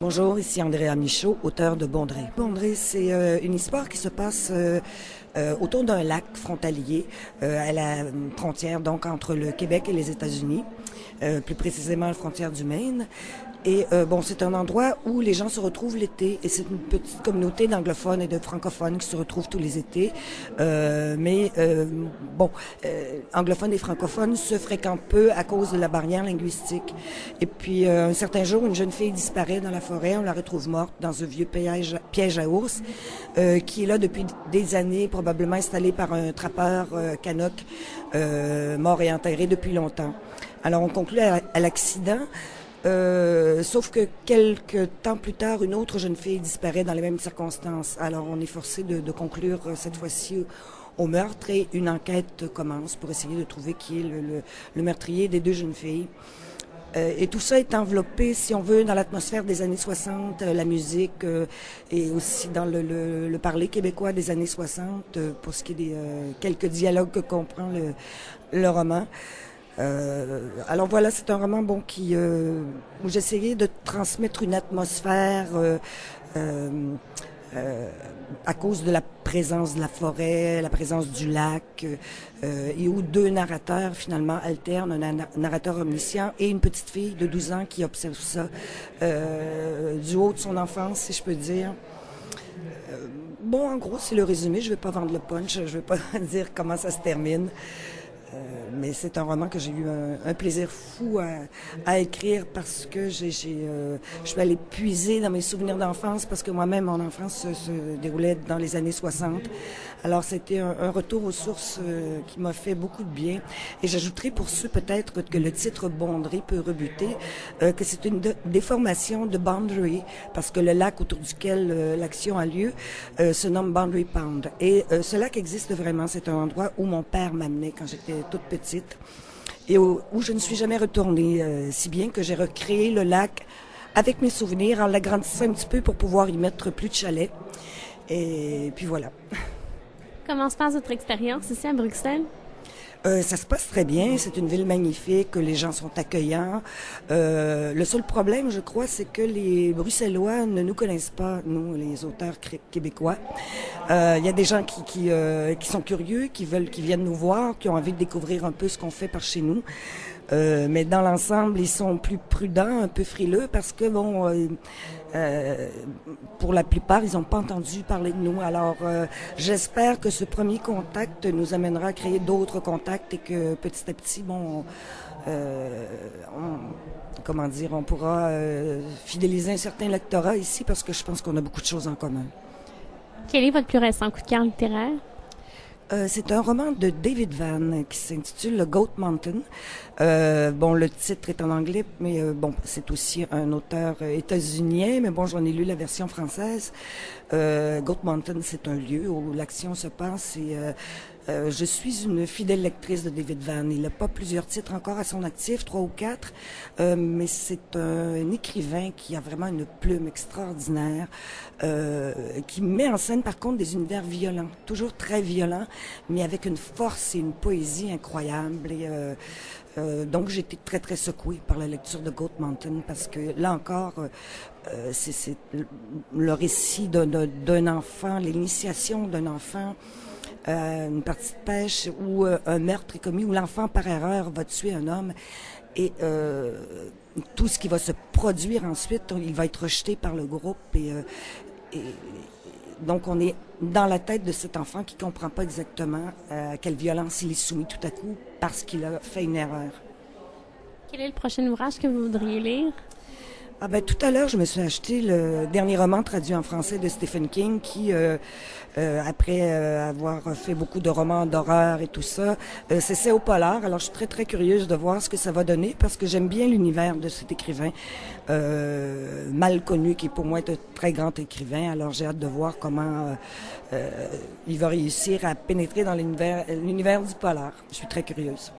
Bonjour, ici Andrea Michaud, auteur de Bondrée. Bondrée, c'est une histoire qui se passe autour d'un lac frontalier à la frontière donc entre le Québec et les États-Unis, plus précisément la frontière du Maine. Et bon, c'est un endroit où les gens se retrouvent l'été et c'est une petite communauté d'anglophones et de francophones qui se retrouvent tous les étés. Anglophones et francophones se fréquentent peu à cause de la barrière linguistique. Et puis un certain jour, une jeune fille disparaît dans la forêt. On la retrouve morte dans un vieux piège à ours qui est là depuis des années, probablement installé par un trappeur Canuck, mort et enterré depuis longtemps. Alors on conclut à l'accident. Sauf que quelques temps plus tard, une autre jeune fille disparaît dans les mêmes circonstances. Alors, on est forcé de conclure cette fois-ci au meurtre et une enquête commence pour essayer de trouver qui est le meurtrier des deux jeunes filles. Et tout ça est enveloppé, si on veut, dans l'atmosphère des années 60, la musique et aussi dans le parler québécois des années 60, pour ce qui est des quelques dialogues que comprend le roman. Alors voilà, c'est un roman où j'essayais de transmettre une atmosphère à cause de la présence de la forêt, la présence du lac, et où deux narrateurs finalement alternent, un narrateur omniscient et une petite fille de 12 ans qui observe ça du haut de son enfance, si je peux dire. En gros, c'est le résumé. Je ne vais pas vendre le punch, je ne vais pas dire comment ça se termine. Mais c'est un roman que j'ai eu un plaisir fou à écrire parce que je suis allée puiser dans mes souvenirs d'enfance parce que moi-même, mon enfance se déroulait dans les années 60. Alors, c'était un retour aux sources qui m'a fait beaucoup de bien. Et j'ajouterai pour ceux peut-être que le titre Bondrée peut rebuter, que c'est une déformation de Boundary parce que le lac autour duquel l'action a lieu se nomme Boundary Pond. Et ce lac existe vraiment. C'est un endroit où mon père m'amenait quand j'étais toute petite et où je ne suis jamais retournée, si bien que j'ai recréé le lac avec mes souvenirs en l'agrandissant un petit peu pour pouvoir y mettre plus de chalets. Et puis voilà. Comment se passe votre expérience ici à Bruxelles? Ça se passe très bien. C'est une ville magnifique. Les gens sont accueillants. Le seul problème, je crois, c'est que les Bruxellois ne nous connaissent pas, nous, les auteurs québécois. Il y a des gens qui sont curieux, qui viennent nous voir, qui ont envie de découvrir un peu ce qu'on fait par chez nous. Mais dans l'ensemble, ils sont plus prudents, un peu frileux, parce que pour la plupart, ils n'ont pas entendu parler de nous. Alors, j'espère que ce premier contact nous amènera à créer d'autres contacts et que petit à petit, on pourra fidéliser un certain lectorat ici, parce que je pense qu'on a beaucoup de choses en commun. Quel est votre plus récent coup de cœur littéraire? C'est un roman de David Vann qui s'intitule Le Goat Mountain. Le titre est en anglais, mais c'est aussi un auteur états-unien, mais j'en ai lu la version française. Goat Mountain, c'est un lieu où l'action se passe et je suis une fidèle lectrice de David Vann. Il n'a pas plusieurs titres encore à son actif, 3 ou 4, mais c'est un écrivain qui a vraiment une plume extraordinaire, qui met en scène par contre des univers violents, toujours très violents, mais avec une force et une poésie incroyables. Et donc j'ai été très très secouée par la lecture de Goat Mountain parce que là encore, c'est le récit d'un enfant, l'initiation d'un enfant. Une partie de pêche où un meurtre est commis, où l'enfant par erreur va tuer un homme et tout ce qui va se produire ensuite, il va être rejeté par le groupe et donc on est dans la tête de cet enfant qui comprend pas exactement à quelle violence il est soumis tout à coup parce qu'il a fait une erreur. Quel est le prochain ouvrage que vous voudriez lire? Tout à l'heure, je me suis acheté le dernier roman traduit en français de Stephen King qui, après avoir fait beaucoup de romans d'horreur et tout ça, s'essaie au polar. Alors, je suis très, très curieuse de voir ce que ça va donner parce que j'aime bien l'univers de cet écrivain mal connu qui, pour moi, est un très grand écrivain. Alors, j'ai hâte de voir comment il va réussir à pénétrer dans l'univers du polar. Je suis très curieuse.